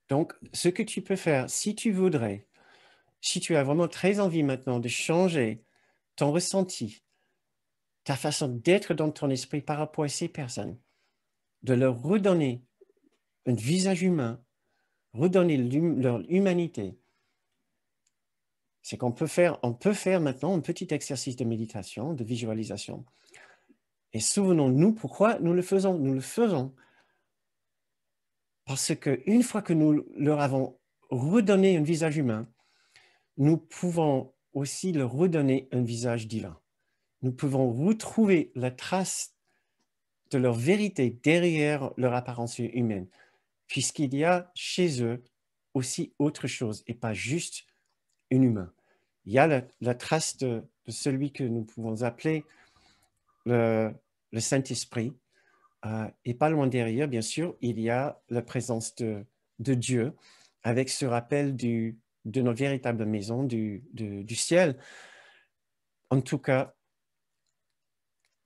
Donc, ce que tu peux faire, si tu voudrais, si tu as vraiment très envie maintenant de changer ton ressenti, ta façon d'être dans ton esprit par rapport à ces personnes, de leur redonner un visage humain, redonner leur humanité, c'est on peut faire maintenant un petit exercice de méditation, de visualisation. Et souvenons-nous pourquoi nous le faisons. Nous le faisons parce qu'une fois que nous leur avons redonné un visage humain, nous pouvons aussi leur redonner un visage divin. Nous pouvons retrouver la trace de leur vérité derrière leur apparence humaine, puisqu'il y a chez eux aussi autre chose et pas juste un humain. Il y a la trace de celui que nous pouvons appeler le, le Saint-Esprit. Et pas loin derrière, bien sûr, il y a la présence de Dieu, avec ce rappel de notre véritable maison, du ciel. En tout cas,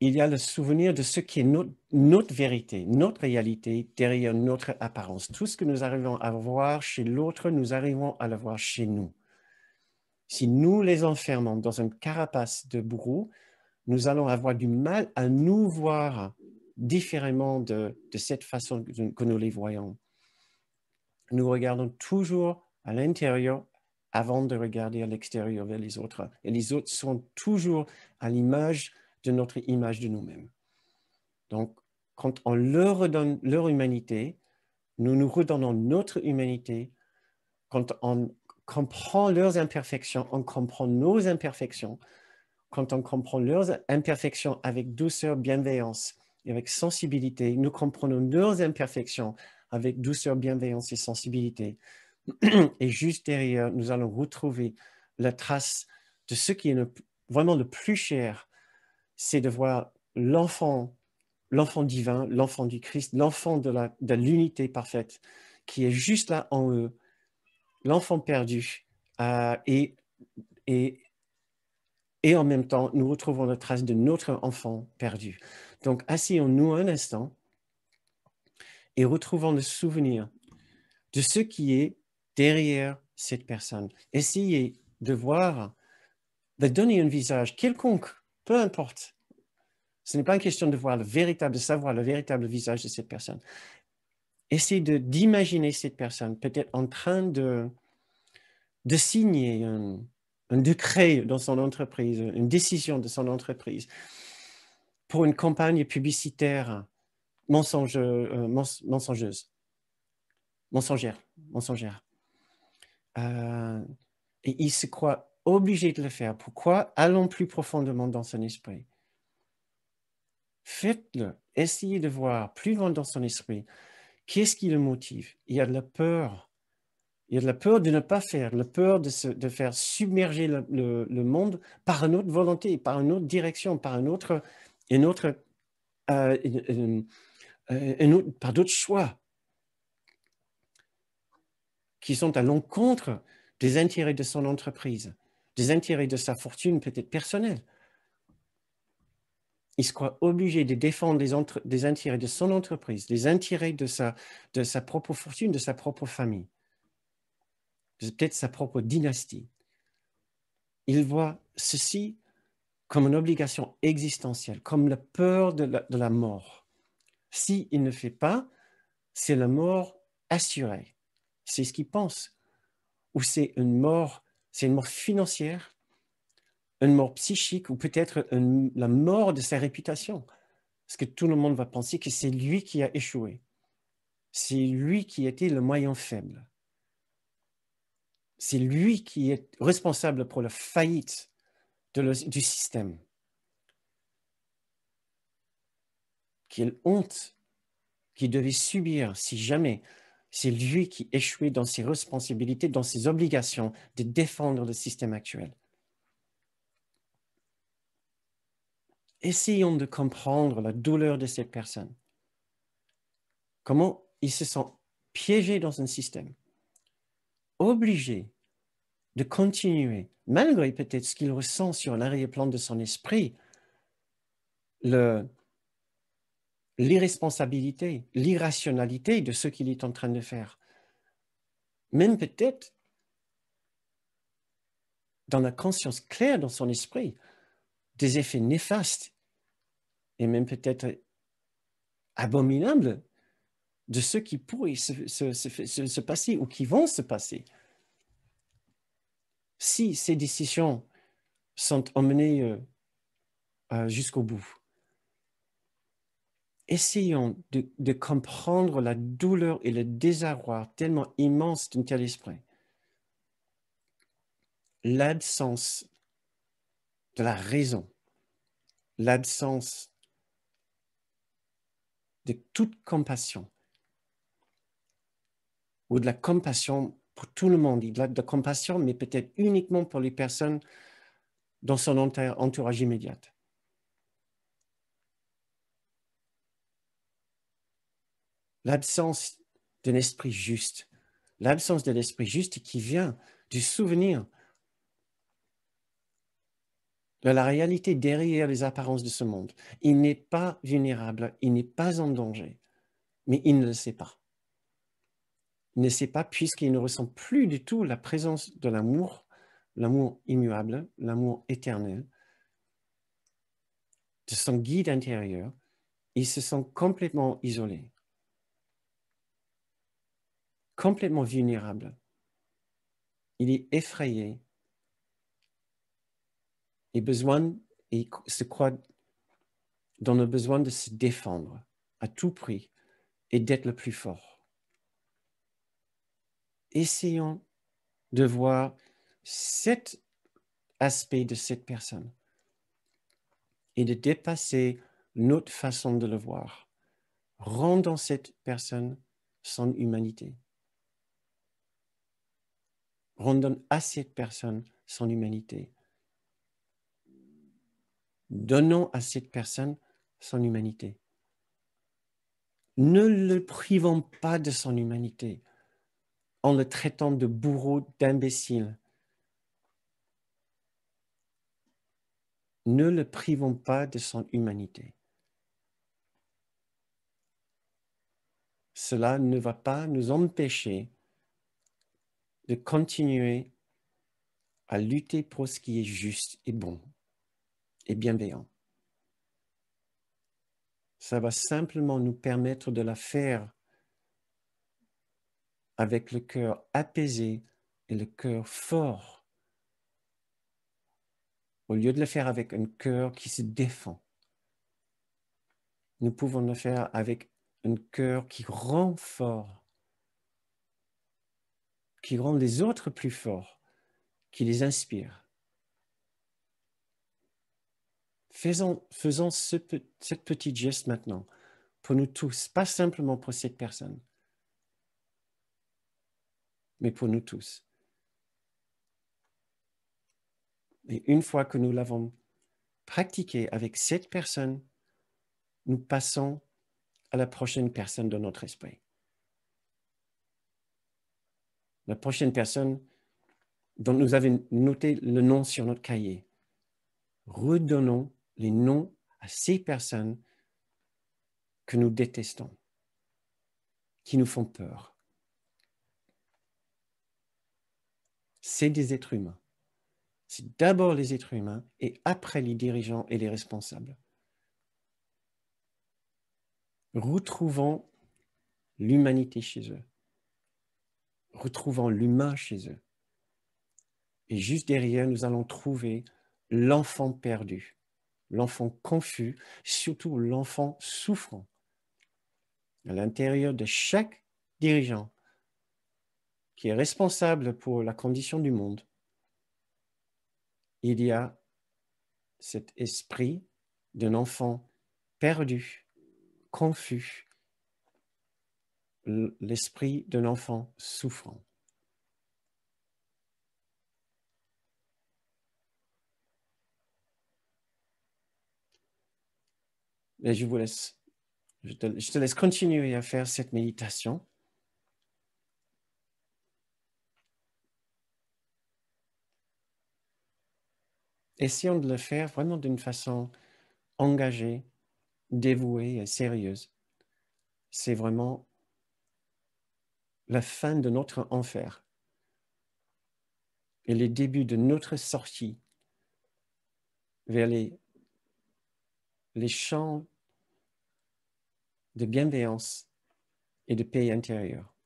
il y a le souvenir de ce qui est notre vérité, notre réalité derrière notre apparence. Tout ce que nous arrivons à voir chez l'autre, nous arrivons à le voir chez nous. Si nous les enfermons dans une carapace de bourreau, nous allons avoir du mal à nous voir différemment de cette façon que nous les voyons. Nous regardons toujours à l'intérieur avant de regarder à l'extérieur vers les autres. Et les autres sont toujours à l'image de notre image de nous-mêmes. Donc, quand on leur redonne leur humanité, nous nous redonnons notre humanité. Quand on comprend leurs imperfections, on comprend nos imperfections. Quand on comprend leurs imperfections avec douceur, bienveillance et avec sensibilité, nous comprenons leurs imperfections avec douceur, bienveillance et sensibilité. Et juste derrière, nous allons retrouver la trace de ce qui est vraiment le plus cher, c'est de voir l'enfant divin, l'enfant du Christ, l'enfant de l'unité parfaite qui est juste là en eux, l'enfant perdu. Et, et, et en même temps, nous retrouvons la trace de notre enfant perdu. Donc, asseyons-nous un instant et retrouvons le souvenir de ce qui est derrière cette personne. Essayez de voir, de donner un visage quelconque, peu importe. Ce n'est pas une question de voir de savoir le véritable visage de cette personne. Essayez d'imaginer cette personne peut-être en train de signer un décret dans son entreprise, une décision de son entreprise pour une campagne publicitaire mensongère. Euh, et il se croit obligé de le faire. Pourquoi? Allons plus profondément dans son esprit. Faites-le. Essayez de voir plus loin dans son esprit. Qu'est-ce qui le motive? Il y a de la peur. Il y a de la peur de ne pas faire, la peur de faire submerger le monde par une autre volonté, par une autre direction, par une autre, par d'autres choix qui sont à l'encontre des intérêts de son entreprise, des intérêts de sa fortune peut-être personnelle. Il se croit obligé de défendre des intérêts de son entreprise, des intérêts de sa propre fortune, de sa propre famille, peut-être sa propre dynastie. Il voit ceci comme une obligation existentielle, comme la peur de la mort. S'il ne fait pas, c'est la mort assurée. C'est ce qu'il pense. Ou c'est une mort financière, une mort psychique, ou peut-être la mort de sa réputation. Parce que tout le monde va penser que c'est lui qui a échoué. C'est lui qui était le maillon faible. C'est lui qui est responsable pour la faillite du système. Quelle honte qu'il devait subir si jamais c'est lui qui échouait dans ses responsabilités, dans ses obligations de défendre le système actuel. Essayons de comprendre la douleur de cette personne. Comment il se sent piégé dans un système, obligé de continuer, malgré peut-être ce qu'il ressent sur un arrière-plan de son esprit, l'irresponsabilité, l'irrationalité de ce qu'il est en train de faire. même peut-être dans la conscience claire dans son esprit, des effets néfastes et même peut-être abominables de ce qui pourrait se passer ou qui vont se passer. Si ces décisions sont emmenées jusqu'au bout, essayons de comprendre la douleur et le désarroi tellement immense d'un tel esprit. L'absence de la raison, l'absence de toute compassion, ou de la compassion pour tout le monde, il a de la compassion, mais peut-être uniquement pour les personnes dans son entourage immédiat. L'absence d'un esprit juste, l'absence de l'esprit juste qui vient du souvenir de la réalité derrière les apparences de ce monde. Il n'est pas vulnérable, il n'est pas en danger, mais il ne le sait pas. Il ne sait pas puisqu'il ne ressent plus du tout la présence de l'amour, l'amour immuable, l'amour éternel, de son guide intérieur. Il se sent complètement isolé, complètement vulnérable. Il est effrayé et se croit dans le besoin de se défendre à tout prix et d'être le plus fort. Essayons de voir cet aspect de cette personne et de dépasser notre façon de le voir. Rendons cette personne son humanité. Rendons à cette personne son humanité. Donnons à cette personne son humanité. Ne le privons pas de son humanité en le traitant de bourreau, d'imbécile. Ne le privons pas de son humanité. Cela ne va pas nous empêcher de continuer à lutter pour ce qui est juste et bon et bienveillant. Ça va simplement nous permettre de la faire avec le cœur apaisé et le cœur fort, au lieu de le faire avec un cœur qui se défend. Nous pouvons le faire avec un cœur qui rend fort, qui rend les autres plus forts, qui les inspire. Faisons cette petite geste maintenant, pour nous tous, pas simplement pour cette personne, mais pour nous tous. Et une fois que nous l'avons pratiqué avec cette personne, nous passons à la prochaine personne de notre esprit. La prochaine personne dont nous avons noté le nom sur notre cahier. Redonnons les noms à ces personnes que nous détestons, qui nous font peur. C'est des êtres humains. C'est d'abord les êtres humains et après les dirigeants et les responsables. Retrouvons l'humanité chez eux. Retrouvons l'humain chez eux. Et juste derrière, nous allons trouver l'enfant perdu, l'enfant confus, surtout l'enfant souffrant. À l'intérieur de chaque dirigeant qui est responsable pour la condition du monde, il y a cet esprit d'un enfant perdu, confus, l'esprit d'un enfant souffrant. Et je vous laisse, je te laisse continuer à faire cette méditation. Essayons de le faire vraiment d'une façon engagée, dévouée et sérieuse. C'est vraiment la fin de notre enfer. est le début de notre sortie vers les champs de bienveillance et de paix intérieure.